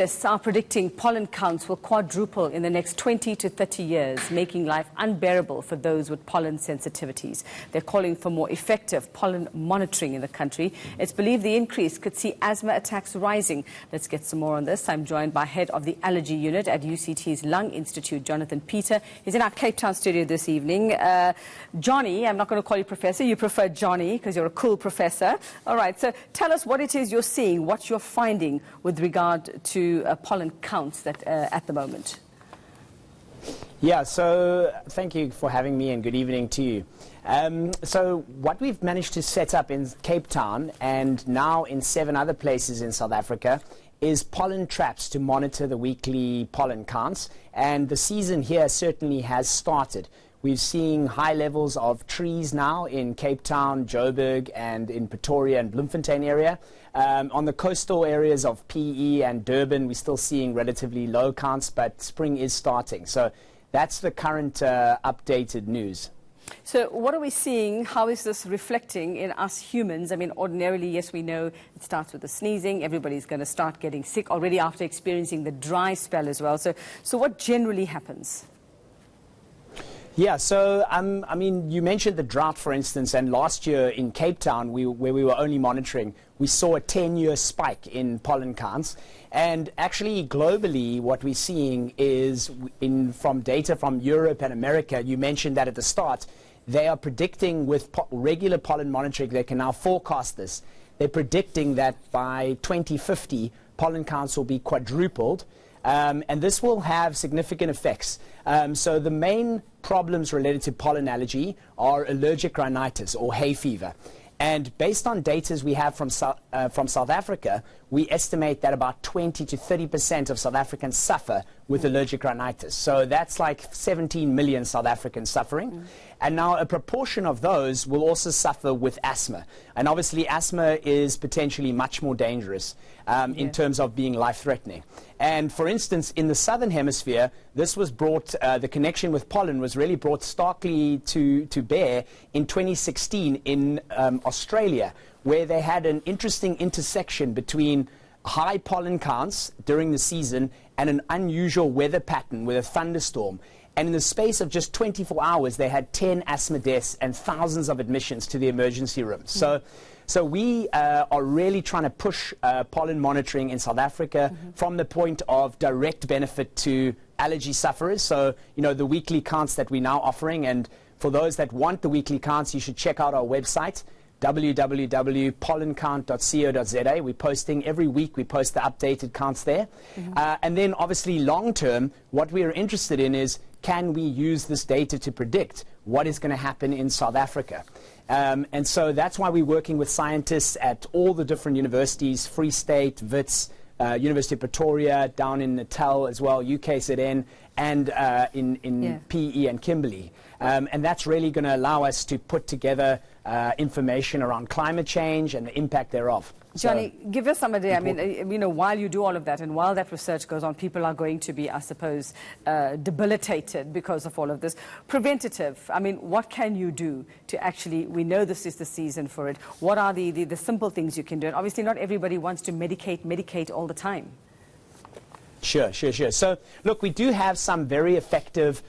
Scientists are predicting pollen counts will quadruple in the next 20 to 30 years, making life unbearable for those with pollen sensitivities. They're calling for more effective pollen monitoring in the country. It's believed the increase could see asthma attacks rising. Let's get some more on this. I'm joined by head of the allergy unit at UCT's Lung Institute, Jonathan Peter. He's in our Cape Town studio this evening. Johnny, I'm not going to call you professor. You prefer Johnny because you're a cool professor. All right, so tell us what it is you're seeing, what you're finding with regard to pollen counts that at the moment. Yeah, so thank you for having me and good evening to you. So what we've managed to set up in Cape Town and now in 7 other places in South Africa is pollen traps to monitor the weekly pollen counts, and the season here certainly has started. We're seeing high levels of trees now in Cape Town, Joburg, and in Pretoria and Bloemfontein area. On the coastal areas of PE and Durban, we're still seeing relatively low counts, but spring is starting. So that's the current updated news. So what are we seeing? How is this reflecting in us humans? I mean, ordinarily, yes, we know it starts with the sneezing. Everybody's going to start getting sick already after experiencing the dry spell as well. So what generally happens? Yeah, so I mean, you mentioned the drought, for instance, and last year in Cape Town, where we were only monitoring, we saw a 10-year spike in pollen counts. And actually, globally, what we're seeing is, from data from Europe and America, you mentioned that at the start, they are predicting with regular pollen monitoring, they can now forecast this. They're predicting that by 2050, pollen counts will be quadrupled. And this will have significant effects. So the main problems related to pollen allergy are allergic rhinitis or hay fever. And based on data we have from South Africa, we estimate that about 20 to 30% of South Africans suffer with allergic rhinitis. So that's like 17 million South Africans suffering. And now a proportion of those will also suffer with asthma. And obviously asthma is potentially much more dangerous in terms of being life-threatening. And for instance, in the southern hemisphere, this was brought, the connection with pollen was really brought starkly to bear in 2016 in Australia, where they had an interesting intersection between high pollen counts during the season and an unusual weather pattern with a thunderstorm. And in the space of just 24 hours, they had 10 asthma deaths and thousands of admissions to the emergency room. So we are really trying to push pollen monitoring in South Africa from the point of direct benefit to allergy sufferers. So, you know, the weekly counts that we're now offering. And for those that want the weekly counts, you should check out our website, www.pollencount.co.za. We're posting every week. We post the updated counts there. And then obviously long term, what we are interested in is, can we use this data to predict what is going to happen in South Africa? And so that's why we're working with scientists at all the different universities, Free State, Wits, University of Pretoria, down in Natal as well, UKZN, and in PE and Kimberley. And that's really going to allow us to put together information around climate change and the impact thereof. Johnny, give us some idea. I mean, you know, while you do all of that and while that research goes on, people are going to be, I suppose, debilitated because of all of this. Preventative, I mean, what can you do to actually, we know this is the season for it. What are the simple things you can do? And obviously not everybody wants to medicate all the time. Sure. So, look, we do have some very effective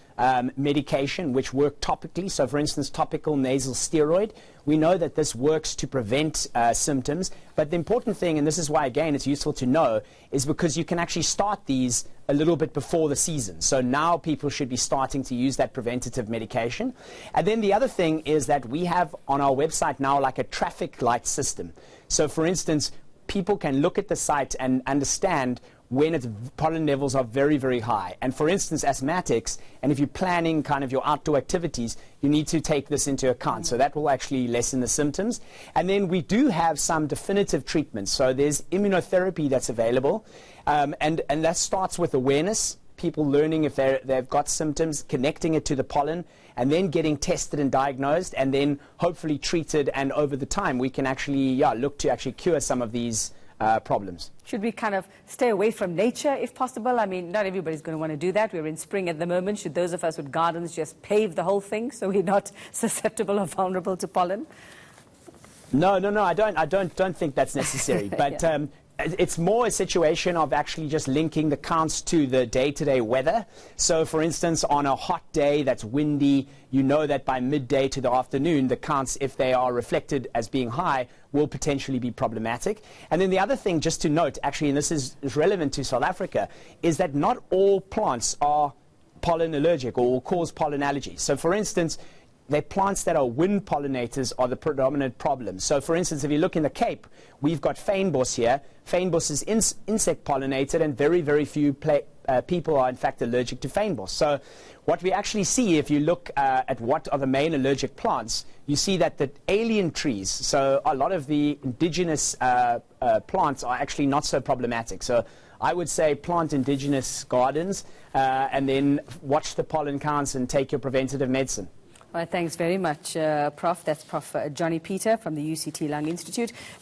medication which work topically. So, for instance, topical nasal steroid. We know that this works to prevent symptoms. But the important thing, and this is why, again, it's useful to know, is because you can actually start these a little bit before the season. So now people should be starting to use that preventative medication. And then the other thing is that we have on our website now like a traffic light system. So, for instance, people can look at the site and understand when its pollen levels are very, very high. And for instance, asthmatics, and if you're planning kind of your outdoor activities, you need to take this into account. So that will actually lessen the symptoms. And then we do have some definitive treatments. So there's immunotherapy that's available. And that starts with awareness, people learning if they've got symptoms, connecting it to the pollen, and then getting tested and diagnosed, and then hopefully treated. And over the time, we can actually look to actually cure some of these problems. Should we kind of stay away from nature if possible? I mean, not everybody's going to want to do that. We're in spring at the moment. Should those of us with gardens just pave the whole thing so we're not susceptible or vulnerable to pollen? No, I don't think that's necessary. But It's more a situation of actually just linking the counts to the day-to-day weather. So, for instance, on a hot day that's windy, you know that by midday to the afternoon, the counts, if they are reflected as being high, will potentially be problematic. And then the other thing, just to note, actually, and this is relevant to South Africa, is that not all plants are pollen allergic or will cause pollen allergy. So, for instance, the plants that are wind pollinators are the predominant problem. So, for instance, if you look in the Cape, we've got fynbos here. Fynbos is insect pollinated, and very, very few people are, in fact, allergic to fynbos. So what we actually see, if you look at what are the main allergic plants, you see that the alien trees, so a lot of the indigenous plants are actually not so problematic. So I would say plant indigenous gardens and then watch the pollen counts and take your preventative medicine. Well, thanks very much, Prof. That's Prof. Johnny Peter from the UCT Lung Institute.